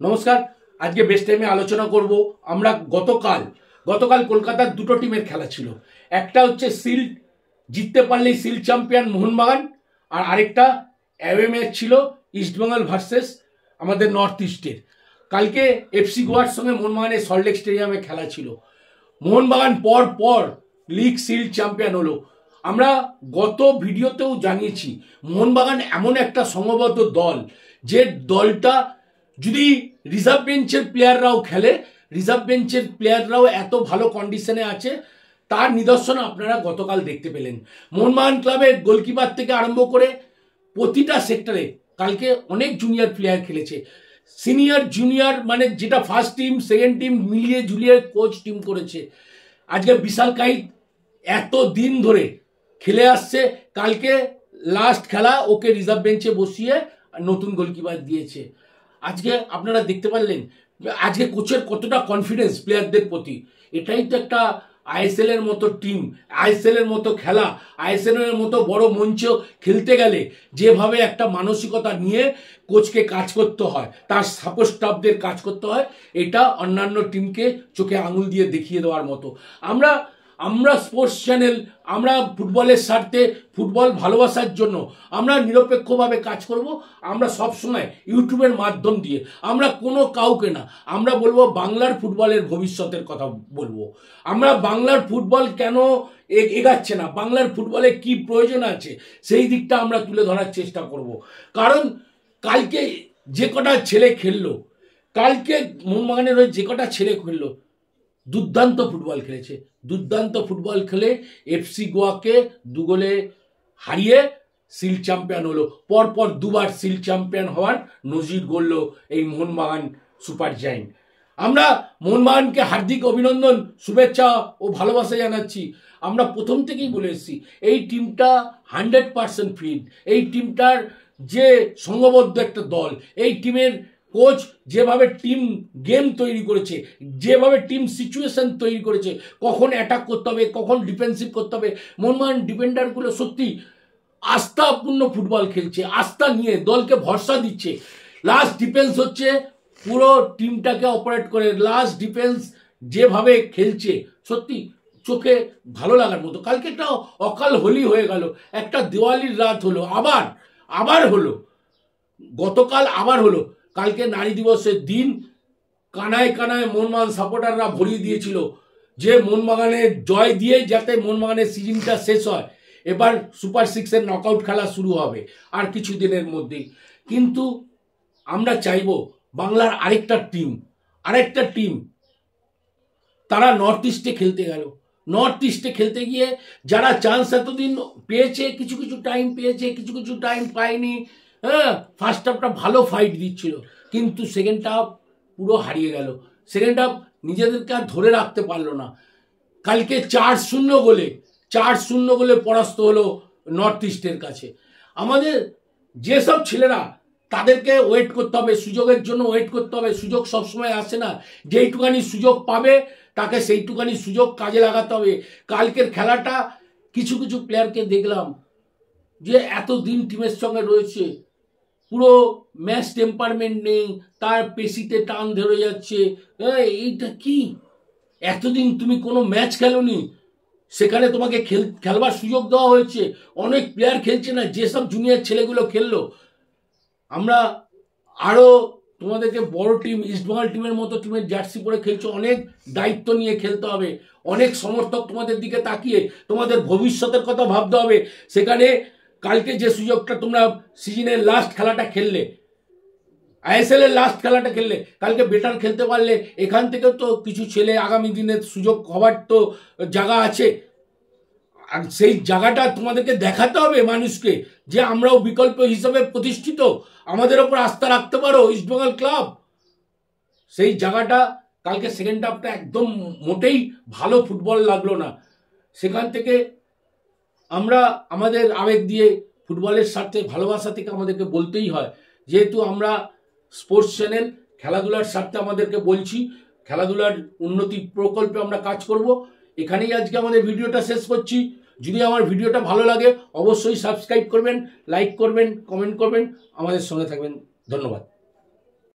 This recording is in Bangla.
নমস্কার। আজকে বেস্ট টাইমে আলোচনা করব আমরা গতকাল কলকাতার দুটো টিমের খেলা ছিল। একটা হচ্ছে শিল্ড, জিততে পারলেই শিল্ড চ্যাম্পিয়ন মোহনবাগান, আর আরেকটা অ্যাওয়ে ম্যাচ ছিল ইস্টবেঙ্গল ভার্সেস আমাদের নর্থ ইস্টের। কালকে এফসি গোয়ার সঙ্গে মোহনবাগানের সল্টলেক স্টেডিয়ামে খেলা ছিল। মোহনবাগান পর লিগ শিল্ড চ্যাম্পিয়ন হলো। আমরা গত ভিডিওতেও জানিয়েছি মোহনবাগান এমন একটা সংঘবদ্ধ দল, যে দলটা যদি রিজার্ভ বেঞ্চের প্লেয়াররাও খেলে, রিজার্ভ বেঞ্চের প্লেয়াররাও এত ভালো কন্ডিশনে আছে, তার নিদর্শন আপনারা গতকাল দেখতে পেলেন। মোহনবাগান ক্লাবের গোলকিপার থেকে আরম্ভ করে প্রতিটা সেক্টরে কালকে অনেক জুনিয়র প্লেয়ার খেলেছে। সিনিয়র জুনিয়র মানে যেটা ফার্স্ট টিম সেকেন্ড টিম মিলিয়ে ঝুলিয়ে কোচ টিম করেছে। আজকে বিশাল কাহিত এত দিন ধরে খেলে আসছে, কালকে লাস্ট খেলা ওকে রিজার্ভ বেঞ্চে বসিয়ে নতুন গোলকিপার দিয়েছে। আজকে আপনারা দেখতে পারলেন আজকে কোচের কতটা কনফিডেন্স প্লেয়ারদের প্রতি। এটাই তো একটা আইএসএল এর মতো টিম, আইএসএল এর মতো খেলা, আইএসএল এর মতো বড় মঞ্চেও খেলতে গেলে যেভাবে একটা মানসিকতা নিয়ে কোচকে কাজ করতে হয়, তার সাপোর্ট স্টাফদের কাজ করতে হয়, এটা অন্যান্য টিমকে চোখে আঙুল দিয়ে দেখিয়ে দেওয়ার মতো। আমরা স্পোর্টস চ্যানেল, আমরা ফুটবলের স্বার্থে, ফুটবল ভালোবাসার জন্য আমরা নিরপেক্ষভাবে কাজ করব। আমরা সবসময় ইউটিউবের মাধ্যম দিয়ে আমরা কোনো কাউকে না, আমরা বলবো বাংলার ফুটবলের ভবিষ্যতের কথা বলবো। আমরা বাংলার ফুটবল কেন এগাচ্ছে না, বাংলার ফুটবলে কি প্রয়োজন আছে, সেই দিকটা আমরা তুলে ধরার চেষ্টা করব। কারণ কালকে যে কটা ছেলে খেললো, কালকে মোহনবাগানের ওই যে কটা ছেলে খেললো, দুর্দান্ত ফুটবল খেলেছে। দুর্দান্ত ফুটবল খেলে এফসি গোয়াকে 2 গোলে হারিয়ে শিল্ড চ্যাম্পিয়ন হলো। পরপর দুবার শিল্ড চ্যাম্পিয়ন হওয়ার নজির গড়ল এই মোহনবাগান সুপার জায়েন্ট। আমরা মোহনবাগানকে হার্দিক অভিনন্দন, শুভেচ্ছা ও ভালোবাসা জানাচ্ছি। আমরা প্রথম থেকেই বলে এসেছি এই টিমটা 100% ফিট। এই টিমটার যে সংঘবদ্ধ একটা দল, এই টিমের কোচ যেভাবে টিম গেম তৈরি করেছে, যেভাবে টিম সিচুয়েশন তৈরি করেছে, কখন অ্যাটাক করতে হবে, কখন ডিফেন্সিভ করতে হবে, মোহনবাগান ডিফেন্ডারগুলো সত্যি আস্থাপূর্ণ ফুটবল খেলছে, আস্থা নিয়ে দলকে ভরসা দিচ্ছে। লাস্ট ডিফেন্স হচ্ছে পুরো টিমটাকে অপারেট করে, লাস্ট ডিফেন্স যেভাবে খেলছে সত্যি চোখে ভালো লাগার মতো। কালকে একটা অকাল হোলি হয়ে গেল, একটা দিওয়ালির রাত হলো, আবার হলো, গতকাল আবার হলো। কালকে নারী দিবসের দিন কানায় কানায় মোহনবাগান সাপোর্টাররা ভরিয়ে দিয়েছিল যে মোহনবাগানের জয় দিয়ে যাতে মোহনবাগানের সিজনটা শেষ হয়। এবার সুপার 6-এর নকআউট খেলা শুরু হবে আর কিছু দিনের মধ্যেই। কিন্তু আমরা চাইবো বাংলার আরেকটা টিম তারা নর্থ ইস্টে খেলতে গেল। নর্থ ইস্টে খেলতে গিয়ে যারা চান্স এতদিন পেয়েছে, কিছু টাইম পেয়েছে, কিছু টাইম পায়নি। হ্যাঁ, ফার্স্ট হাফটা ভালো ফাইট দিচ্ছিল, কিন্তু সেকেন্ড হাফ পুরো হারিয়ে গেল। সেকেন্ড হাফ নিজেদেরকে আর ধরে রাখতে পারলো না। কালকে 4-0 গোলে পরাস্ত হলো নর্থ ইস্টের কাছে। আমাদের যেসব ছেলেরা, তাদেরকে ওয়েট করতে হবে, সুযোগের জন্য ওয়েট করতে হবে। সুযোগ সবসময় আসে না, যেইটুকানি সুযোগ পাবে তাকে সেইটুকানি সুযোগ কাজে লাগাতে হবে। কালকের খেলাটা কিছু প্লেয়ারকে দেখলাম যে এতদিন টিমের সঙ্গে রয়েছে, পুরো ম্যাচ টেম্পারমেন্ট নেই, তার পেশিতে টান ধরে যাচ্ছে। এইটা কি? এতদিন তুমি কোনো ম্যাচ খেলোনি, সেখানে তোমাকে খেলবার সুযোগ দেওয়া হয়েছে। অনেক প্লেয়ার খেলছে না, যেসব জুনিয়র ছেলেগুলো খেললো। আমরা আরও তোমাদেরকে বড় টিম, ইস্টবেঙ্গল টিমের মতো টিমের জার্সি পরে খেলছো, অনেক দায়িত্ব নিয়ে খেলতে হবে। অনেক সমর্থক তোমাদের দিকে তাকিয়ে তোমাদের ভবিষ্যতের কথা ভাবতে হবে। সেখানে কালকে যে সুযোগটা তোমরা সিজনের লাস্ট খেলাটা খেললে, আইএসএল এর লাস্ট খেলাটা খেললে, কালকে বেটার খেলতে পারলে এখান থেকে তো কিছু ছেলে আগামী দিনে সুযোগ হওয়ার তো জায়গা আছে। আর সেই জায়গাটা তোমাদেরকে দেখাতে হবে মানুষকে যে আমরাও বিকল্প হিসাবে প্রতিষ্ঠিত, আমাদের ওপর আস্থা রাখতে পারো ইস্টবেঙ্গল ক্লাব। সেই জায়গাটা কালকে সেকেন্ড হাফটা একদম মোটেই ভালো ফুটবল লাগলো না। সেখান থেকে আমরা আমাদের আবেগ দিয়ে ফুটবলের স্বার্থে, ভালোবাসা থেকে আমাদেরকে বলতেই হয়, যেহেতু আমরা স্পোর্টস চ্যানেল, খেলাধুলার স্বার্থে আমাদেরকে বলছি, খেলাধুলার উন্নতি প্রকল্পে আমরা কাজ করব। এখানেই আজকে আমাদের ভিডিওটা শেষ করছি। যদি আমার ভিডিওটা ভালো লাগে অবশ্যই সাবস্ক্রাইব করবেন, লাইক করবেন, কমেন্ট করবেন, আমাদের সঙ্গে থাকবেন। ধন্যবাদ।